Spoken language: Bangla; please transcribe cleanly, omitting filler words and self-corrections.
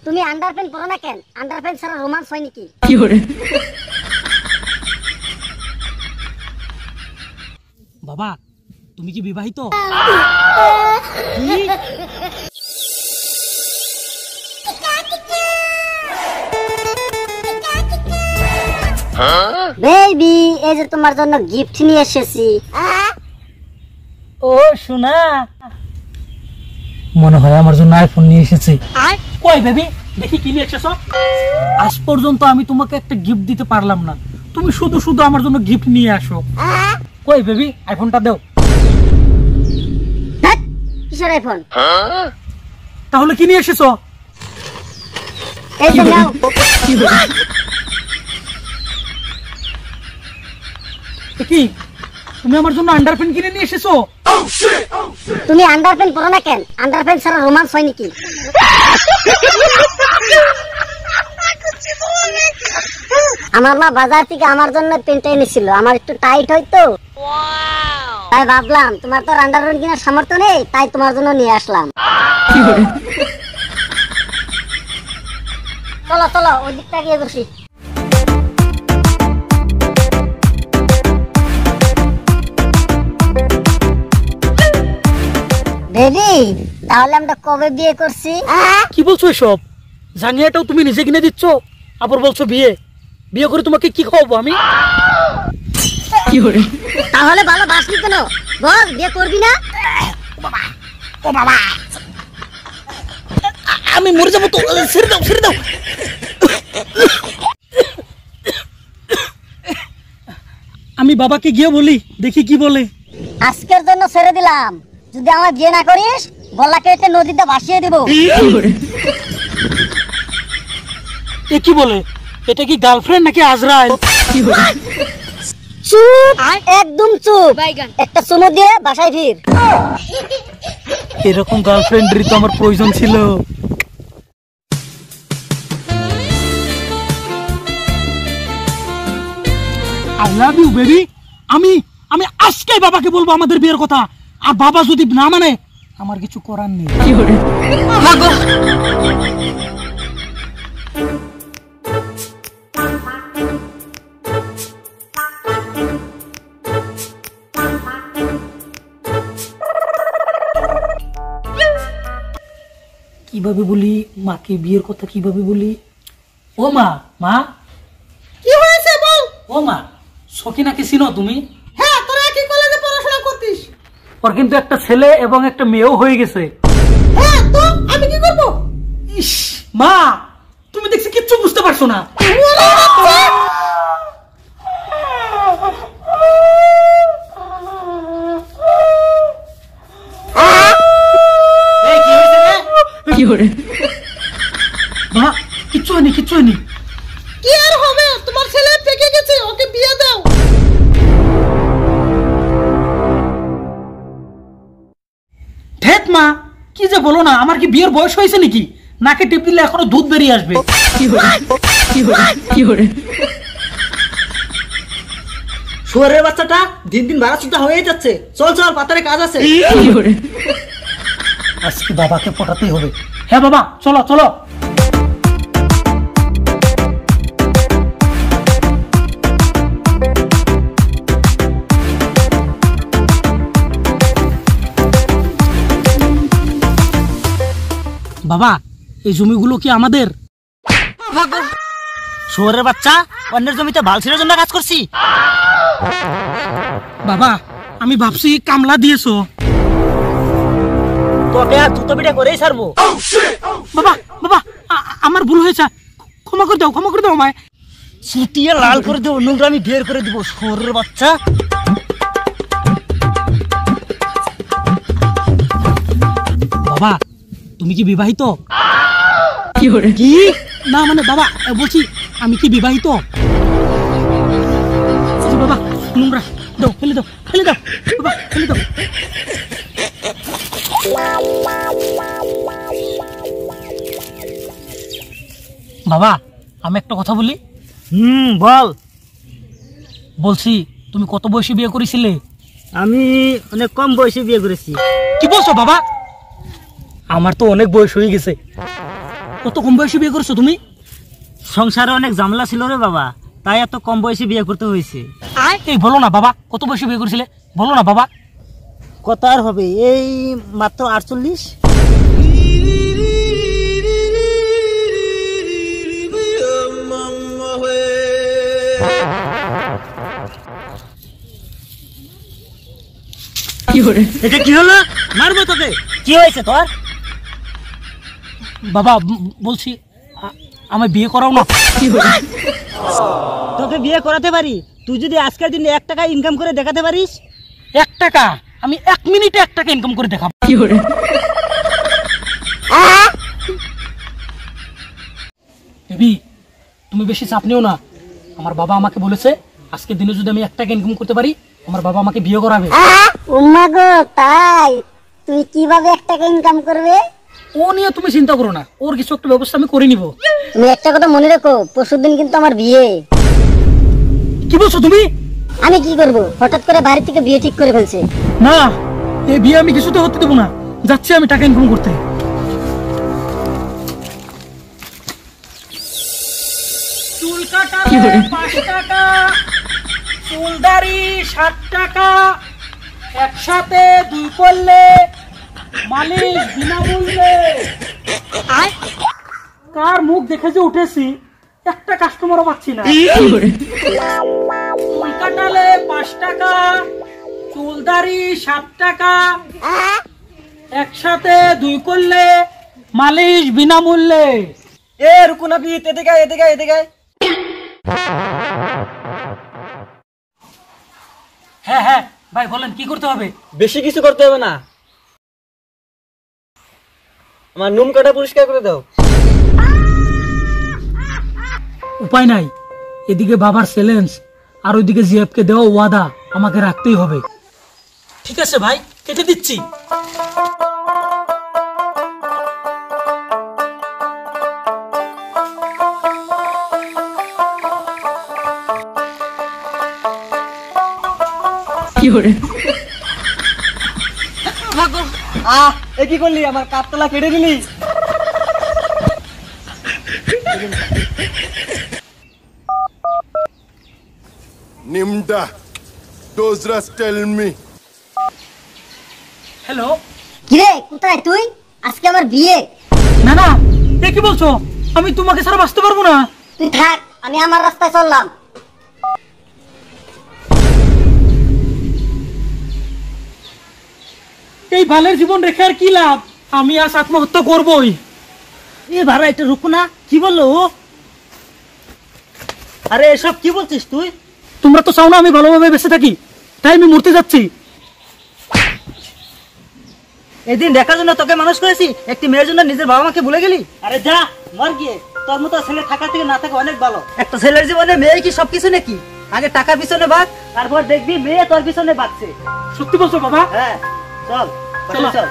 তুমি আন্ডারপ্যান্ট পরো না কেন? আন্ডারপ্যান্ট ছাড়া রোমান্স হয় নাকি? কি করে? বাবা তুমি কি বিবাহিত? বেবি, এই যে তোমার জন্য গিফট নিয়ে এসেছি। ও সোনা, মনে হয় আমার জন্য আইফোন নিয়ে এসেছে। কই বেবি, দেখি কি নিয়ে এসেছো। আজ পর্যন্ত আমি তোমাকে একটা গিফট দিতে পারলাম না, তুমি শুধু শুধু আমার জন্য গিফট নিয়ে আসো। কই বেবি, আইফোনটা দাও। কিসের আইফোন? তাহলে কি নিয়ে এসেছো? এই যে নাও। কি তুমি আমার জন্য আন্ডারপ্যান্ট কিনে নিয়ে এসেছো? তুমি আন্ডারপ্যান্ট পরো না কেন? আন্ডারপ্যান্ট ছাড়া রোমান্স হয় নাকি? আমার মা বাজার থেকে আমার জন্য প্যান্ট এনেছিল, আমার একটু টাইট হয়তো, তাই ভাবলাম তোমার তো আন্ডারপ্যান্ট কেনার সামর্থ্য নেই, তাই তোমার জন্য নিয়ে আসলাম। চলো চলো, ওই দিকটা গিয়ে বসি। বেবি, তাহলে আমরা কবে বিয়ে করছি? কি বলছো এসব? জাঙ্গিয়াটাও তুমি নিজে কিনে দিচ্ছ, আবার বলছো বিয়ে। বিয়ে করে তোমাকে কি খাওয়াবো আমি? কি করে? তাহলে ভালো বাসনি কেন? বল, বিয়ে করবি না? ও বাবা, আমি মরে যাবো তো, ছেড়ে দাও ছেড়ে দাও। আমি বাবাকে গিয়ে বলি, দেখি কি বলে। আজকের জন্য ছেড়ে দিলাম, যদি আমার বিয়ে না করিস গলা কেটে নদীতে ভাসিয়ে দিব। এ কি বলে? এটা কি গার্লফ্রেন্ড নাকি আজরাইল? চুপ, একদম চুপ। একটা চুমু দিয়ে বাসায় ফির। এরকম গার্লফ্রেন্ডেরই তো আমার প্রয়োজন ছিল। I love you baby. আমি আমি আজকেই বাবাকে বলবো আমাদের বিয়ের কথা, আর বাবা যদি না মানে আমার কিছু করার নেই। কি করে? কিভাবে বলি মাকে বিয়ের কথা, কিভাবে বলি? ও মা, মা কি হয়েছে বল? ও মা, সকিনাকে চিনো তুমি? হ্যাঁ, তোরা কি কলেজে পড়াশোনা করতিস? ওর কিন্তু একটা ছেলে এবং একটা মেয়েও হয়ে গেছে। হ্যাঁ, তো আমি কি করব? ইস মা, তুমি দেখছি কিচ্ছু বুঝতে পারছো না। কি করে? মা, কিচ্ছু হয়নি কিচ্ছু হয়নি। কি আর হবে? তোমার ছেলে পেকে গেছে, ওকে বিয়ে দাও। ঠেট মা, কি যে বলো না, আমার কি বিয়ের বয়স হয়েছে নাকি? নাকে টিপ দিলে এখনো দুধ বেরিয়ে আসবে। কি করে? কি করে? কি করে? শুয়ারের বাচ্চাটা দিন দিন বাড়াচুটা হয়ে যাচ্ছে। চল চল, পাতারে কাজ আছে। কি করে? আজকে বাবাকে পটাতেই হবে। হ্যাঁ বাবা, চলো চলো। বাবা, এই জমিগুলো কি আমাদের? শুয়ারের বাচ্চা, অন্যের জমিতে বালছির জন্য কাজ করছি। বাবা, আমি ভাবছি কামলা দিয়েছো। তোকে আর জুতো পিঠা করেই ছাড়বো। বাবা বাবা, আমার ভুল হয়েছে, ক্ষমা করে দাও, ক্ষমা করে দাও আমায়। ছুটিয়ে লাল করে দেবো, নোংরা আমি বের করে দেবো। শুয়ারের বাচ্চা। বাবা, তুমি কি বিবাহিত? কি করে? কি না মানে বাবা, বলছি আমি কি বিবাহিত? বাবা, নোংরা দাও, ফেলে দাও, ফেলে দাও বাবা, ফেলে দাও। বাবা, আমি একটা কথা বলি। বল। বলছি তুমি কত বয়সে বিয়ে করেছিলে? আমি অনেক কম বয়সে বিয়ে করেছি। কি বলছো বাবা? আমার তো অনেক বয়স হয়ে গেছে। কত কম বয়সে বিয়ে করছো তুমি? সংসারে অনেক ঝামেলা ছিল রে বাবা, তাই এত কম বয়সে বিয়ে করতে হয়েছে। এই বলো না বাবা, কত বয়সে বিয়ে করেছিলে? বলো না বাবা। কত আর হবে, এই মাত্র 48। এটা কি হলো? মারবো তোকে। কি হয়েছে তোর? বাবা বলছি আমায় বিয়ে করাও না। তোকে বিয়ে করাতে পারি, তুই যদি আজকের দিনে 1 টাকা ইনকাম করে দেখাতে পারিস। 1 টাকা? আমি 1 মিনিটে 1 টাকা ইনকাম করে দেখাবো। বেবি তুমি বেশি চাপ নিও না। আমার বাবা আমাকে বলেছে আজকের দিনে যদি আমি 1 টাকা ইনকাম করতে পারি, আমার বাবা আমাকে বিয়ে করাবে। উম্মা গো, তাই? তুমি কিভাবে 1 টাকা ইনকাম করবে? ও নিয়ে তুমি চিন্তা করো না, ওর কিছু একটা ব্যবস্থা আমি করে নিব। তুমি একটা কথা মনে রেখো, পরশুদিন কিন্তু আমার বিয়ে। কি বলছো তুমি? আমি কি করব? হঠাৎ করে বাড়ি থেকে বিয়ে ঠিক করে ফেলছে। না, এই বিয়ে আমি কিছুতে হতে দেবো না। যাচ্ছি আমি টাকা ইনকাম করতে। চুল কাটালে 5 টাকা, চুল দাড়ি 7 টাকা, একসাথে 2 করলে মালিশ বিনামূল্যে। কার মুখ দেখে যে উঠেছি, একটা কাস্টমারও পাচ্ছি না। চুল কাটালে 5 টাকা, চুল দাড়ি 7 টাকা, একসাথে 2 করলে মালিশ বিনামূল্যে। এ রুকু না প্লিজ, এদিকে এদিকে এদিকে। হ্যাঁ হ্যাঁ ভাই বলেন, কি করতে হবে? বেশি কিছু করতে হবে না, আমার নুন কাটা পরিষ্কার করে দাও। উপায় নাই, এদিকে বাবার চ্যালেঞ্জ আর ওইদিকে জিএফকে দেওয়া ওয়াদা আমাকে রাখতেই হবে। ঠিক আছে ভাই, কেটে দিচ্ছি। এ কি করলি, আমার কাপতলা কেটে দিলি। Nimda, those rest tell me. Hello. কিরে, কোথায় তুই? আজকে আমার বিয়ে। না না, এ কি বলছো? আমি তোমাকে ছাড়া বাঁচতে পারবো না। তুই থাক, আমি আমার রাস্তায় চললাম। এই বালের জীবন রেখে আর কি লাভ? আমি আজ আত্মহত্যা করবোই। এ ভাড়া একটা রুকু না, কি বললো ও? আরে এসব কি বলছিস তুই? তোমরা তো চাও না আমি ভালোভাবে বেঁচে থাকি, তাই আমি মরতে যাচ্ছি। এদিন দেখার জন্য তোকে মানুষ করেছি, একটি মেয়ের জন্য নিজের বাবা মাকে ভুলে গেলি? আরে যা, মর গিয়ে। তোর মতো ছেলে থাকা থেকে না থাকা অনেক ভালো। একটা ছেলের জীবনে মেয়ে কি সবকিছু নাকি? আগে টাকার পিছনে ভাগ, তারপর দেখবি মেয়ে তোর পিছনে ভাগছে। সত্যি বলছো বাবা? হ্যাঁ, চল চলো। চল।